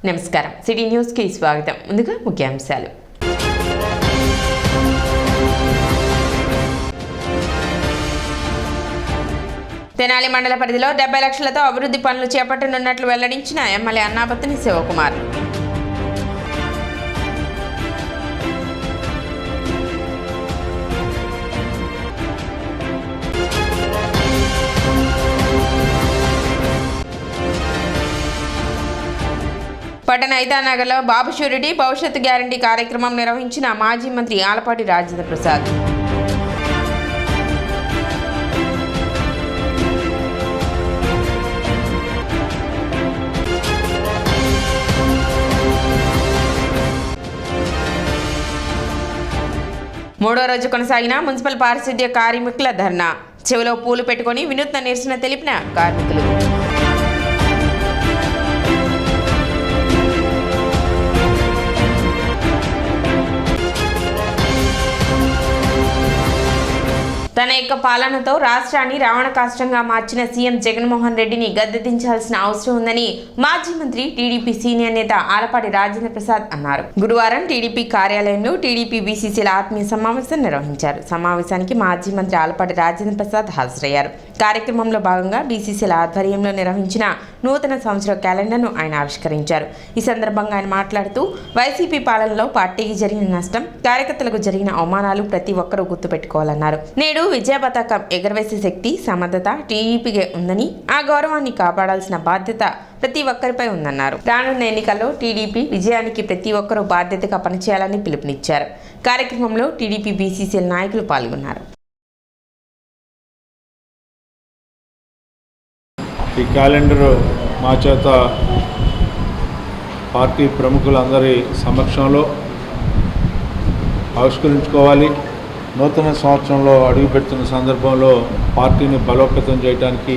నమస్కారం. City news కి స్వాగతం. ముందుగా ముఖ్యాంశాలు. తెనాలి మండల పరిధిలో 70 లక్షలతో అభివృద్ధి పనులు చేపట్టనున్నట్లు వెల్లడించిన ఎమ్మెల్యే అన్నాబత్తుని శివకుమార్. పట్టణ ఐతానగర్లో బాబు షూరిటీ భవిష్యత్తు గ్యారంటీ కార్యక్రమం నిర్వహించిన మాజీ మంత్రి ఆలపాటి రాజేంద్ర ప్రసాద్. మూడో రోజు కొనసాగిన మున్సిపల్ పారిశుద్ధ్య కార్మికుల ధర్నా. చెవిలో పూలు పెట్టుకుని వినూత్న నిరసన తెలిపిన కార్మికులు. తన యొక్క పాలనతో రాష్ట్రాన్ని రావణ కాష్టంగా మార్చిన సీఎం జగన్మోహన్ రెడ్డిని గద్దె దించాల్సిన అవసరం ఉందని మాజీ మంత్రి టీడీపీ సీనియర్ నేత ఆలపాటి రాజేంద్ర ప్రసాద్ అన్నారు. గురువారం టీడీపీ కార్యాలయంలో టీడీపీ బీసీసీల ఆత్మీయ సమావేశం నిర్వహించారు. సమావేశానికి మాజీ మంత్రి ఆలపాటి రాజేంద్ర ప్రసాద్ హాజరయ్యారు. కార్యక్రమంలో భాగంగా బీసీసీల ఆధ్వర్యంలో నిర్వహించిన నూతన సంవత్సర క్యాలెండర్ను ఆయన ఆవిష్కరించారు. ఈ సందర్భంగా ఆయన మాట్లాడుతూ వైసీపీ పాలనలో పార్టీకి జరిగిన నష్టం, కార్యకర్తలకు జరిగిన అవమానాలు ప్రతి ఒక్కరూ గుర్తుపెట్టుకోవాలన్నారు. నేడు విజయ పతాకం ఎగరవేసే శక్తి, సమర్థత టీడీపీకే ఉందని, ఆ గౌరవాన్ని కాపాడాల్సిన బాధ్యత ప్రతి ఒక్కరిపై ఉందన్నారు. రానున్న ఎన్నికల్లో టీడీపీ విజయానికి ప్రతి ఒక్కరూ బాధ్యతగా పనిచేయాలని పిలుపునిచ్చారు. కార్యక్రమంలో టీడీపీ బీసీసీఎల్ నాయకులు పాల్గొన్నారు. ఈ క్యాలెండర్ మా చేత పార్టీ ప్రముఖులందరి సమక్షంలో ఆవిష్కరించుకోవాలి. నూతన సంవత్సరంలో అడుగుపెడుతున్న సందర్భంలో పార్టీని బలోపేతం చేయడానికి,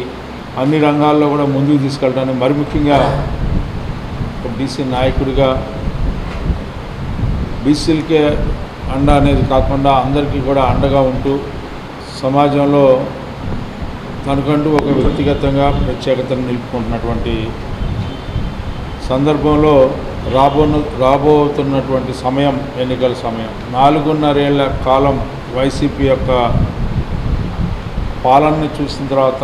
అన్ని రంగాల్లో కూడా ముందుకు తీసుకెళ్ళడానికి, మరి ముఖ్యంగా ఒక బీసీ నాయకుడిగా బీసీలకే అండ అనేది కాకుండా అందరికీ కూడా అండగా ఉంటూ సమాజంలో తనకంటూ ఒక వ్యక్తిగతంగా ప్రత్యేకతను నిలుపుకుంటున్నటువంటి సందర్భంలో రాబోతున్నటువంటి సమయం ఎన్నికల సమయం. 4.5 ఏళ్ల కాలం వైసీపీ యొక్క పాలనని చూసిన తర్వాత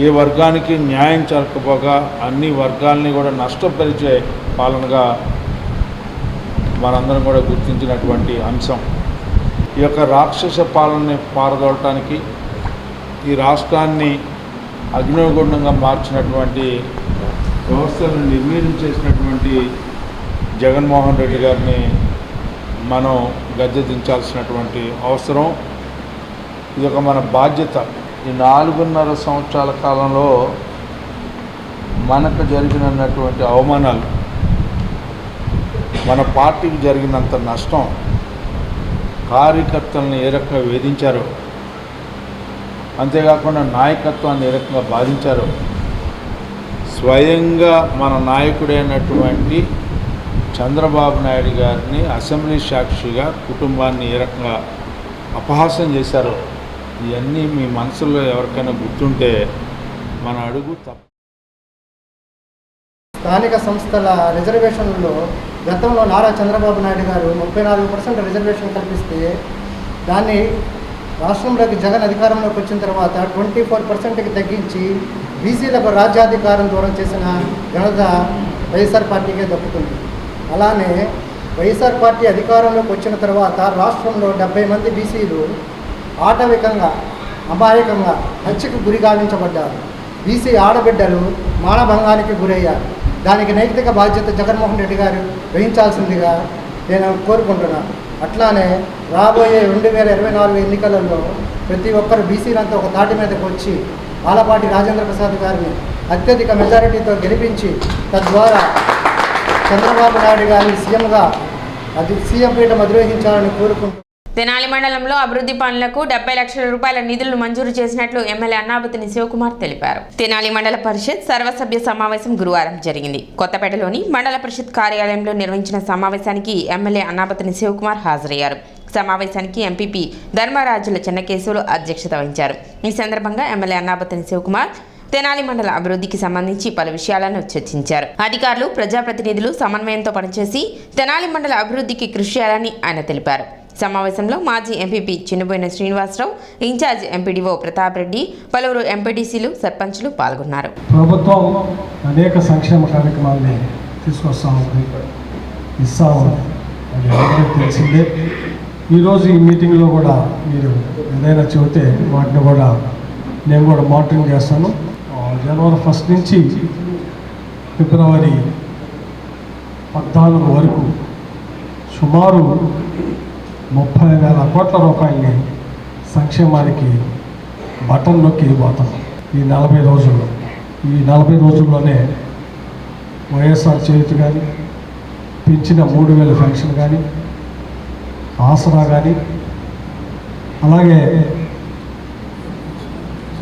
ఏ వర్గానికి న్యాయం జరగకపోగా అన్ని వర్గాలని కూడా నష్టపరిచే పాలనగా మనందరం కూడా గుర్తించినటువంటి అంశం. ఈ యొక్క రాక్షస పాలనని పారదోలటానికి, ఈ రాష్ట్రాన్ని అగ్నిగుండంగా మార్చినటువంటి వ్యవస్థలను నిర్వీర్యం చేసినటువంటి జగన్మోహన్ రెడ్డి గారిని మనం గద్దె దించాల్సినటువంటి అవసరం. ఇది ఒక మన బాధ్యత. ఈ 4.5 సంవత్సరాల కాలంలో మనకు జరిగినటువంటి అవమానాలు, మన పార్టీకి జరిగినంత నష్టం, కార్యకర్తలను ఏ రకంగా వేధించారో, అంతేకాకుండా నాయకత్వాన్ని ఏ రకంగా బాధించారో, స్వయంగా మన నాయకుడైనటువంటి చంద్రబాబు నాయుడు గారిని అసెంబ్లీ సాక్షిగా కుటుంబాన్ని ఏ రకంగా అపహాస్యం చేశారో, ఇవన్నీ మీ మనసులో ఎవరికైనా గుర్తుంటే మన అడుగు తప్ప. స్థానిక సంస్థల రిజర్వేషన్లలో గతంలో నారా చంద్రబాబు నాయుడు గారు 34% రిజర్వేషన్ కల్పిస్తే దాన్ని రాష్ట్రంలోకి జగన్ అధికారంలోకి వచ్చిన తర్వాత 24%కి తగ్గించి బీసీలకు రాజ్యాధికారం దూరం చేసిన ఘనత వైఎస్ఆర్ పార్టీకే దక్కుతుంది. అలానే వైఎస్ఆర్ పార్టీ అధికారంలోకి వచ్చిన తర్వాత రాష్ట్రంలో 70 మంది బీసీలు ఆటవికంగా, అమాయకంగా హత్యకు గురి గావించబడ్డారు. బీసీ ఆడబిడ్డలు మానభంగానికి గురయ్యారు. దానికి నైతిక బాధ్యత జగన్మోహన్ రెడ్డి గారు వహించాల్సిందిగా నేను కోరుకుంటున్నాను. అట్లానే రాబోయే 2024 ఎన్నికలలో ప్రతి ఒక్కరు బీసీలంతా ఒక తాటి మీదకి వచ్చి ఆలపాటి రాజేంద్ర ప్రసాద్ గారిని అత్యధిక మెజారిటీతో గెలిపించి తద్వారా చంద్రబాబు నాయుడు గారిని సీఎం పీఠం అధిరోహించాలని కోరుకుంటున్నాను. తెనాలి మండలంలో అభివృద్ధి పనులకు 70 లక్షల రూపాయల నిధులను మంజూరు చేసినట్లు ఎమ్మెల్యే అన్నాబత్తుని శివకుమార్ తెలిపారు. తెనాలి మండల పరిషత్ సర్వసభ్య సమావేశం గురువారం జరిగింది. కొత్తపేటలోని మండల పరిషత్ కార్యాలయంలో నిర్వహించిన సమావేశానికి ఎమ్మెల్యే అన్నాబత్తుని శివకుమార్ హాజరయ్యారు. సమావేశానికి ఎంపీపీ ధర్మరాజుల చెన్నకేశవులు అధ్యక్షత వహించారు. ఈ సందర్భంగా ఎమ్మెల్యే అన్నాబత్తుని శివకుమార్ తెనాలి మండల అభివృద్ధికి సంబంధించి పలు విషయాలను చర్చించారు. అధికారులు, ప్రజాప్రతినిధులు సమన్వయంతో పనిచేసి తెనాలి మండల అభివృద్ధికి కృషి చేయాలని ఆయన తెలిపారు. సమావేశంలో మాజీ ఎంపీపీ చిన్నబోయిన శ్రీనివాసరావు, ఇన్ఛార్జ్ ఎంపీడీఓ ప్రతాప్ రెడ్డి, పలువురు ఎంపీటీసీలు, సర్పంచ్లు పాల్గొన్నారు. ప్రభుత్వం అనేక సంక్షేమ కార్యక్రమాలని తీసుకొస్తా ఉంది, ఇస్తా ఉంది, అది అందరికీ తెలిసిందే. ఈరోజు ఈ మీటింగ్లో కూడా మీరు ఏదైనా చెబితే వాటిని కూడా నేను కూడా మానిటరింగ్ చేస్తాను. జనవరి 1 నుంచి ఫిబ్రవరి 14 వరకు సుమారు 30,000 కోట్ల రూపాయలని సంక్షేమానికి బటన్ నొక్కి పోతాం ఈ 40 రోజుల్లో. ఈ 40 రోజుల్లోనే వైఎస్ఆర్ చేతి కానీ, పెంచిన 3,000 పెన్షన్ కానీ, ఆసరా కానీ, అలాగే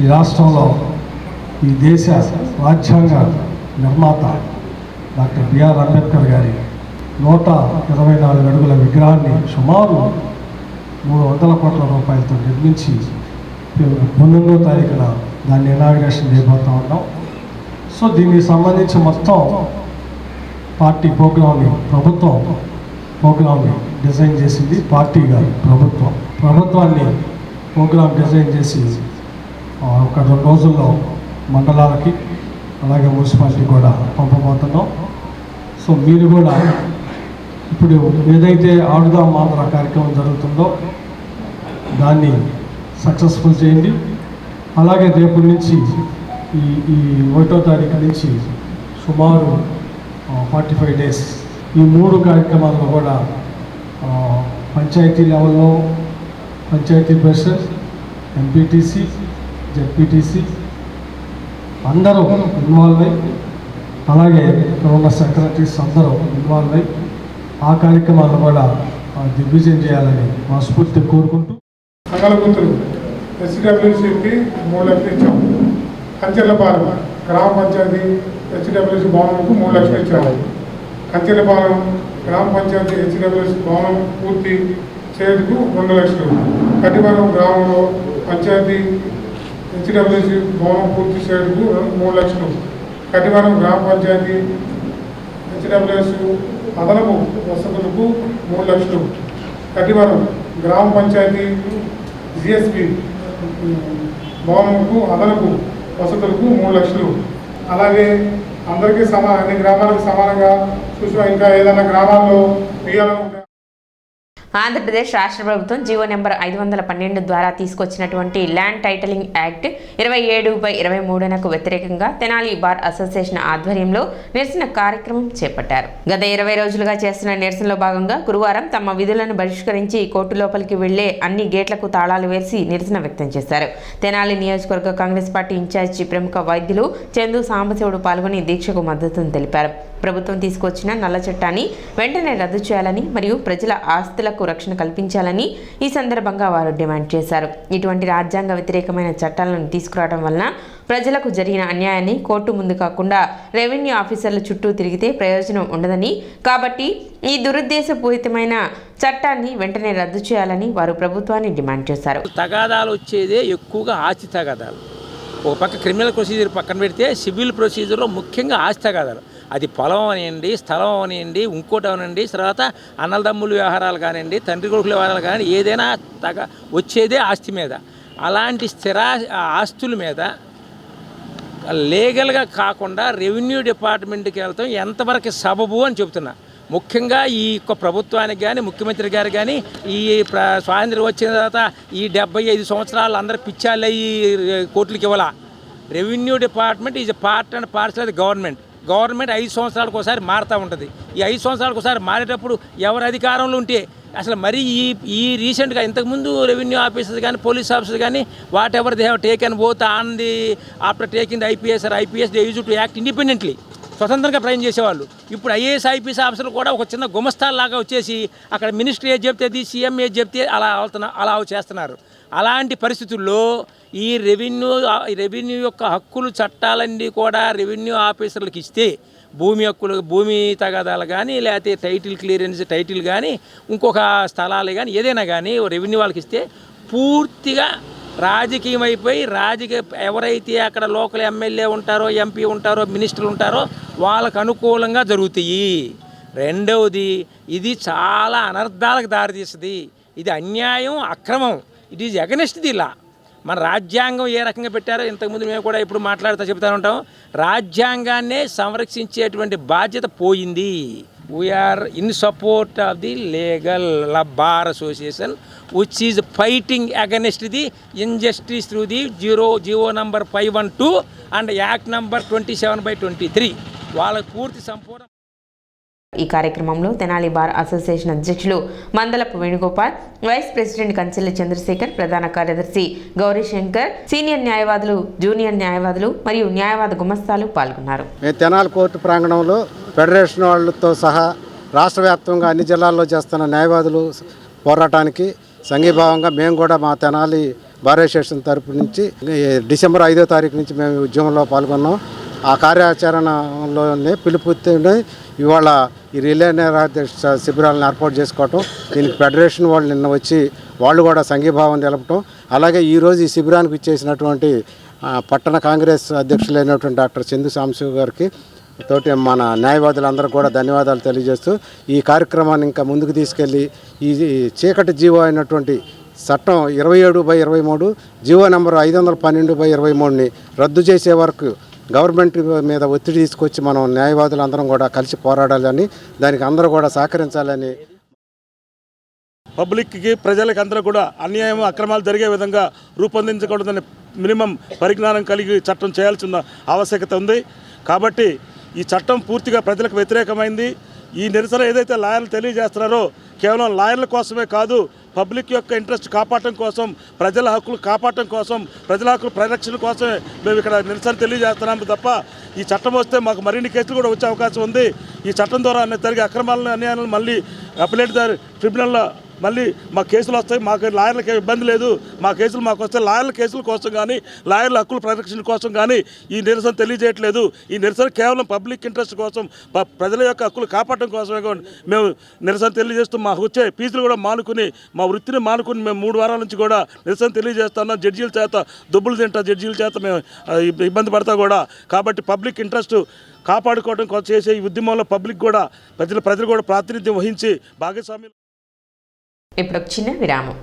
ఈ రాష్ట్రంలో ఈ దేశ రాజ్యాంగ నిర్మాత డాక్టర్ బిఆర్ అంబేద్కర్ గారి 124 అడుగుల విగ్రహాన్ని సుమారు 300 కోట్ల రూపాయలతో నిర్మించి 19వ తారీఖున దాన్ని ఇనాగ్రేషన్ చేయబోతూ ఉన్నాం. సో దీనికి సంబంధించి మొత్తం పార్టీ ప్రభుత్వం ప్రోగ్రామ్ని డిజైన్ చేసింది. పార్టీ గారు ప్రభుత్వాన్ని ప్రోగ్రామ్ డిజైన్ చేసి ఒక 2 రోజుల్లో మండలాలకి అలాగే మున్సిపాలిటీ కూడా పంపబోతున్నాం. సో మీరు కూడా ఇప్పుడు ఏదైతే ఆడుదాం ఆంధ్ర కార్యక్రమం జరుగుతుందో దాన్ని సక్సెస్ఫుల్ చేయండి. అలాగే రేపు నుంచి ఈ 1వ తారీఖు నుంచి సుమారు 45 డేస్ ఈ 3 కార్యక్రమాల్లో కూడా పంచాయతీ లెవెల్లో పంచాయతీ ప్రెసిడెంట్, ఎంపీటీసీ, జెడ్పీటీసీ అందరూ ఇన్వాల్వ్ అయ్యి, అలాగే ఇక్కడ ఉన్న సెక్రటరీస్ అందరూ ఇన్వాల్వ్ అయ్యి ఆ కార్యక్రమాలను కూడా దిగ్విజయం చేయాలని మనస్ఫూర్తిగా కోరుకుంటూ మంగళగుంతులు ఎస్డబ్ల్యూసీకి 3 లక్షలు ఇచ్చాము. కంచెర్లపాలెం గ్రామ పంచాయతీ హెచ్డబ్ల్యూసీ భవనంకు 3 లక్షలు ఇచ్చాము. కంచెర్లపాలెం గ్రామ పంచాయతీ హెచ్డబ్ల్యూసీ భవనం పూర్తి చేయటకు 2 లక్షలు. కటివరం గ్రామంలో పంచాయతీ హెచ్డబ్ల్యూసీ భవనం పూర్తి చేయటకు 3 లక్షలు. కటివరం గ్రామ పంచాయతీ హెచ్డబ్ల్యూసీ అదనపు వసతులకు 3 లక్షలు. కటివరం గ్రామ పంచాయతీ జిఎస్పి భవనంకు అదనపు వసతులకు 3 లక్షలు. అలాగే అందరికీ అన్ని గ్రామాలకు సమానంగా చూసిన ఇంకా ఏదైనా గ్రామాల్లో పిఎల్ ఆంధ్రప్రదేశ్ రాష్ట్ర ప్రభుత్వం జీవో నెంబర్ 512 ద్వారా తీసుకొచ్చినటువంటి ల్యాండ్ టైటిలింగ్ యాక్ట్ 27/23కు వ్యతిరేకంగా తెనాలి బార్ అసోసియేషన్ ఆధ్వర్యంలో నిరసన కార్యక్రమం చేపట్టారు. గత 20 రోజులుగా చేస్తున్న నిరసనలో భాగంగా గురువారం తమ విధులను బహిష్కరించి కోర్టు లోపలికి వెళ్లే అన్ని గేట్లకు తాళాలు వేసి నిరసన వ్యక్తం చేశారు. తెనాలి నియోజకవర్గ కాంగ్రెస్ పార్టీ ఇన్ఛార్జి ప్రముఖ వైద్యులు చందు సాంబశివుడు పాల్గొని దీక్షకు మద్దతును తెలిపారు. ప్రభుత్వం తీసుకొచ్చిన నల్ల చట్టాన్ని వెంటనే రద్దు చేయాలని మరియు ప్రజల ఆస్తులకు రక్షణ కల్పించాలని ఈ సందర్భంగా వారు డిమాండ్ చేశారు. ఇటువంటి రాజ్యాంగ వ్యతిరేకమైన చట్టాలను తీసుకురావడం వలన ప్రజలకు జరిగిన అన్యాయాన్ని కోర్టు ముందు కాకుండా రెవెన్యూ ఆఫీసర్ల చుట్టూ తిరిగితే ప్రయోజనం ఉండదని, కాబట్టి ఈ దురుద్దేశపూరితమైన చట్టాన్ని వెంటనే రద్దు చేయాలని వారు ప్రభుత్వాన్ని డిమాండ్ చేశారు. తగాదాలు వచ్చేదే ఎక్కువగా ఆస్తి తగాదాలు. ఒక పక్క క్రిమినల్ ప్రొసీజర్ పక్కన పెడితే సివిల్ ప్రొసీజర్లో ముఖ్యంగా ఆస్తి తగాదాలు. అది పొలం అనివ్వండి, స్థలం అనివ్వండి, ఇంకోటి అవనండి, తర్వాత అన్నదమ్ముల వ్యవహారాలు కానివ్వండి, తండ్రి కొడుకుల వ్యవహారాలు కానీ ఏదైనా వచ్చేదే ఆస్తి మీద. అలాంటి ఆస్తుల మీద లీగల్గా కాకుండా రెవెన్యూ డిపార్ట్మెంట్కి వెళ్తాం ఎంతవరకు సబబు అని చెబుతున్నా. ముఖ్యంగా ఈ యొక్క ప్రభుత్వానికి కానీ ముఖ్యమంత్రి గారు కానీ ఈ స్వాతంత్ర్యం వచ్చిన తర్వాత ఈ 75 సంవత్సరాలు అందరూ పిచ్చాళ్ళు అయ్యి కోర్టులకు ఇవ్వాల. Revenue department is part and parcel of the government 5 సంవత్సరాలకు ఒకసారి మారుతూ ఉంటుంది. ఈ 5 సంవత్సరాలకు ఒకసారి మారేటప్పుడు ఎవరు అధికారంలో ఉంటే అసలు మరీ ఈ రీసెంట్గా ఇంతకుముందు రెవెన్యూ ఆఫీసర్స్ కానీ పోలీస్ ఆఫీసర్స్ కానీ what ever they have taken both on the after taking the IPS they use to act independently, స్వతంత్రంగా ప్రయాణం చేసేవాళ్ళు. ఇప్పుడు ఐఏఎస్ ఐపీఎస్ ఆఫీసర్లు కూడా ఒక చిన్న గుమస్తాల్లాగా వచ్చేసి అక్కడ మినిస్ట్రీ ఏది చెప్తే అది, సీఎం ఏది చెప్తే అలా చేస్తున్నారు. అలాంటి పరిస్థితుల్లో ఈ రెవెన్యూ యొక్క హక్కులు చట్టాలన్నీ కూడా రెవెన్యూ ఆఫీసర్లకు ఇస్తే భూమి హక్కులు, భూమి తగాదాలు కానీ లేకపోతే టైటిల్ కానీ ఇంకొక స్థలాలు కానీ ఏదైనా కానీ రెవెన్యూ వాళ్ళకి ఇస్తే పూర్తిగా రాజకీయం అయిపోయి ఎవరైతే అక్కడ లోకల్ ఎమ్మెల్యే ఉంటారో, ఎంపీ ఉంటారో, మినిస్టర్లు ఉంటారో వాళ్ళకు అనుకూలంగా జరుగుతాయి. రెండవది, ఇది చాలా అనర్థాలకు దారితీస్తుంది. ఇది అన్యాయం, అక్రమం. It is against the law. మన రాజ్యాంగం ఏ రకంగా పెట్టారో ఇంతకుముందు మేము కూడా ఇప్పుడు చెప్తా ఉంటాం. రాజ్యాంగాన్నే సంరక్షించేటువంటి బాధ్యత పోయింది. We are in support of the legal bar association which is fighting against the injustice through the GO number 512 and act number 27/23. వాళ్ళకి పూర్తి సంపూర్ణ. ఈ కార్యక్రమంలో తెనాలి బార్ అసోసియేషన్ అధ్యక్షులు మందలపు వేణుగోపాల్, వైస్ ప్రెసిడెంట్ కంచెల్లి చంద్రశేఖర్, ప్రధాన కార్యదర్శి గౌరీశంకర్, సీనియర్ న్యాయవాదులు, జూనియర్ న్యాయవాదులు మరియు న్యాయవాద గుమస్తాలు పాల్గొన్నారు. తెనాలి కోర్టు ప్రాంగణంలో ఫెడరేషన్ వాళ్ళతో సహా రాష్ట్ర వ్యాప్తంగా అన్ని జిల్లాల్లో చేస్తున్న న్యాయవాదులు పోరాటానికి సంఘీభావంగా మేము కూడా మా తెనాలి బార్ అసోసియేషన్ తరపు నుంచి డిసెంబర్ 5వ తారీఖు నుంచి మేము ఉద్యమంలో పాల్గొన్నాం. ఆ కార్యాచరణలోనే పిలుపుతోనే ఇవాళ ఈ రిలే నిరాధ్యక్ష శిబిరాలను ఏర్పాటు చేసుకోవటం, దీనికి ఫెడరేషన్ వాళ్ళు నిన్న వచ్చి వాళ్ళు కూడా సంఘీభావం తెలపటం, అలాగే ఈరోజు ఈ శిబిరానికి ఇచ్చేసినటువంటి పట్టణ కాంగ్రెస్ అధ్యక్షులైనటువంటి డాక్టర్ చందు సాంబశివ గారికి తోటి మన న్యాయవాదులందరూ కూడా ధన్యవాదాలు తెలియజేస్తూ ఈ కార్యక్రమాన్ని ఇంకా ముందుకు తీసుకెళ్ళి ఈ చీకటి జీవో అయినటువంటి చట్టం 27/23 జీవో నెంబర్ 512/23ని రద్దు చేసే వరకు గవర్నమెంట్ మీద ఒత్తిడి తీసుకొచ్చి మనం న్యాయవాదులందరం కూడా కలిసి పోరాడాలని, దానికి అందరూ కూడా సహకరించాలని. పబ్లిక్కి ప్రజలకు అందరూ కూడా అన్యాయం, అక్రమాలు జరిగే విధంగా రూపొందించకూడదని మినిమం పరిజ్ఞానం కలిగి చట్టం చేయాల్సిన ఆవశ్యకత ఉంది. కాబట్టి ఈ చట్టం పూర్తిగా ప్రజలకు వ్యతిరేకమైంది. ఈ నిరసన ఏదైతే లాయర్లు తెలియజేస్తున్నారో కేవలం లాయర్ల కోసమే కాదు, పబ్లిక్ యొక్క ఇంట్రెస్ట్ కాపాడటం కోసం, ప్రజల హక్కులు కాపాడటం కోసం, ప్రజల హక్కుల పరిరక్షణ కోసమే మేము ఇక్కడ నిరసన తెలియజేస్తున్నాము తప్ప ఈ చట్టం వస్తే మాకు మరిన్ని కేసులు కూడా వచ్చే అవకాశం ఉంది. ఈ చట్టం ద్వారా జరిగే అక్రమాలను, అన్యాయాలను మళ్ళీ అప్పీలేట్ ట్రిబ్యునల్లో మళ్ళీ మా కేసులు వస్తాయి. మాకు లాయర్లకి ఇబ్బంది లేదు. మా కేసులు మాకు వస్తే లాయర్ల కేసుల కోసం కానీ, లాయర్ల హక్కుల పరిరక్షణ కోసం కానీ ఈ నిరసన తెలియజేయట్లేదు. ఈ నిరసన కేవలం పబ్లిక్ ఇంట్రెస్ట్ కోసం, ప్రజల యొక్క హక్కులు కాపాడటం కోసమే మేము నిరసన తెలియజేస్తూ మా వచ్చే ఫీజులు కూడా మానుకుని, మా వృత్తిని మానుకుని మేము 3 వారాల నుంచి కూడా నిరసన తెలియజేస్తున్నాం. జడ్జీల చేత దుబ్బులు తింటా, జడ్జీల చేత మేము ఇబ్బంది పడతా కూడా. కాబట్టి పబ్లిక్ ఇంట్రెస్ట్ కాపాడుకోవడం కోసం చేసే ఈ ఉద్యమంలో పబ్లిక్ కూడా ప్రజలు కూడా ప్రాతినిధ్యం వహించి భాగస్వామ్యం. ఇప్పుడు చిన్న విరామం.